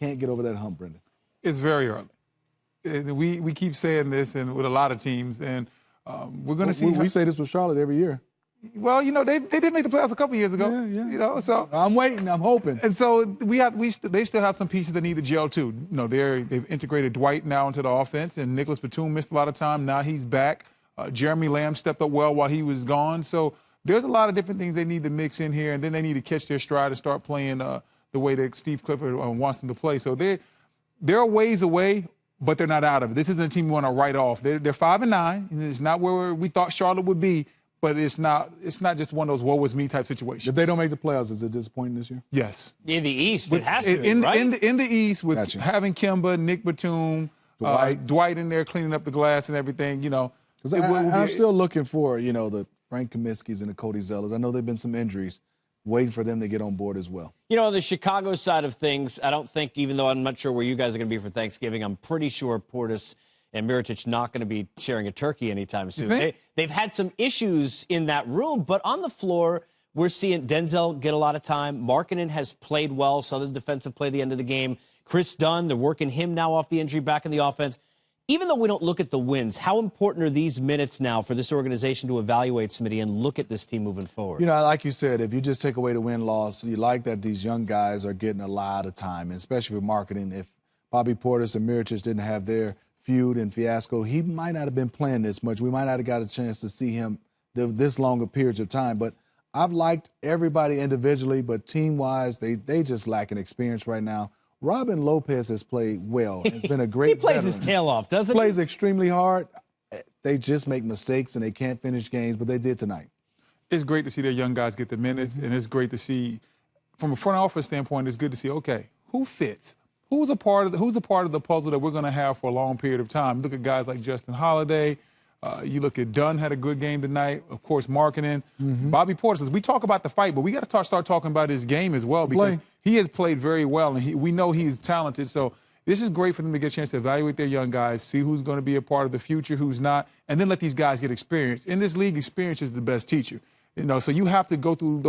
can't get over that hump, Brendan? It's very early. We keep saying this and with a lot of teams, and we're going to see. We say this with Charlotte every year. Well, they did make the playoffs a couple years ago. Yeah. So I'm waiting. I'm hoping. And so they still have some pieces that need to gel too. They've integrated Dwight now into the offense, and Nicholas Batum missed a lot of time. Now he's back. Jeremy Lamb stepped up well while he was gone. So there's a lot of different things they need to mix in here, and then they need to catch their stride and start playing the way that Steve Clifford wants them to play. So they're a ways away, but they're not out of it. This isn't a team we want to write off. They're 5-9. And it's not where we thought Charlotte would be, but it's not just one of those woe is me type situations. If they don't make the playoffs, is it disappointing this year? Yes. In the East, it has to be, right? In the East, with having Kemba, Nick Batum, Dwight in there cleaning up the glass and everything, Because I'm still looking for, the Frank Kaminsky's and the Cody Zellers. I know there have been some injuries. Waiting for them to get on board as well. On the Chicago side of things, I don't think, even though I'm not sure where you guys are going to be for Thanksgiving, I'm pretty sure Portis and Mirotic not going to be sharing a turkey anytime soon. They've had some issues in that room, but on the floor, we're seeing Denzel get a lot of time. Markkanen has played well, Southern defensive play at the end of the game. Chris Dunn, they're working him now off the injury back in the offense. Even though we don't look at the wins, how important are these minutes now for this organization to evaluate, Smitty, and look at this team moving forward? Like you said, if you just take away the win-loss, you like that these young guys are getting a lot of time, and especially with Markkanen. If Bobby Portis and Mirotic didn't have their feud and fiasco, he might not have been playing this much. We might not have got a chance to see him this longer periods of time. But I've liked everybody individually, but team-wise, they just lack an experience right now. Robin Lopez has played well. It's been a great He plays veteran. his tail off, doesn't he? Plays extremely hard. They just make mistakes, and they can't finish games, but they did tonight. It's great to see their young guys get the minutes, and it's great to see, from a front office standpoint, it's good to see, okay, who fits? Who's a part of the puzzle that we're going to have for a long period of time? Look at guys like Justin Holiday. You look at Dunn, had a good game tonight. Of course, Markkanen. Bobby Portis. We talk about the fight, but we got to start talking about his game as well, because he has played very well, and we know he's talented. So this is great for them to get a chance to evaluate their young guys, see who's going to be a part of the future, who's not, and then let these guys get experience. In this league, experience is the best teacher. So you have to go through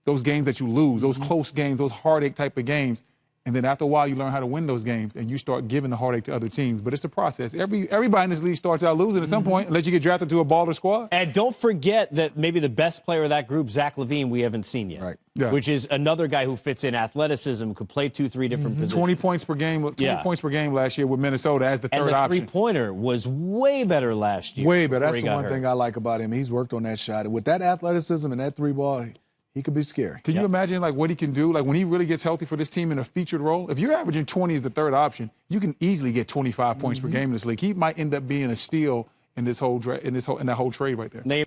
those games that you lose, those close games, those heartache type of games. And then after a while, you learn how to win those games, and you start giving the heartache to other teams. But it's a process. Everybody in this league starts out losing at some point, unless you get drafted to a baller squad. And don't forget that maybe the best player of that group, Zach LaVine, we haven't seen yet. Right. Yeah. Which is another guy who fits in athleticism, could play 2-3 different positions. 20 points per game. 20 points per game last year with Minnesota as the third option. And the three-pointer was way better last year. Way better. That's the one thing I like about him. He's worked on that shot. With that athleticism and that three ball, he could be scary. Can you imagine what he can do? When he really gets healthy for this team in a featured role, if you're averaging 20 as the third option, you can easily get 25 points per game in this league. He might end up being a steal in that whole trade right there.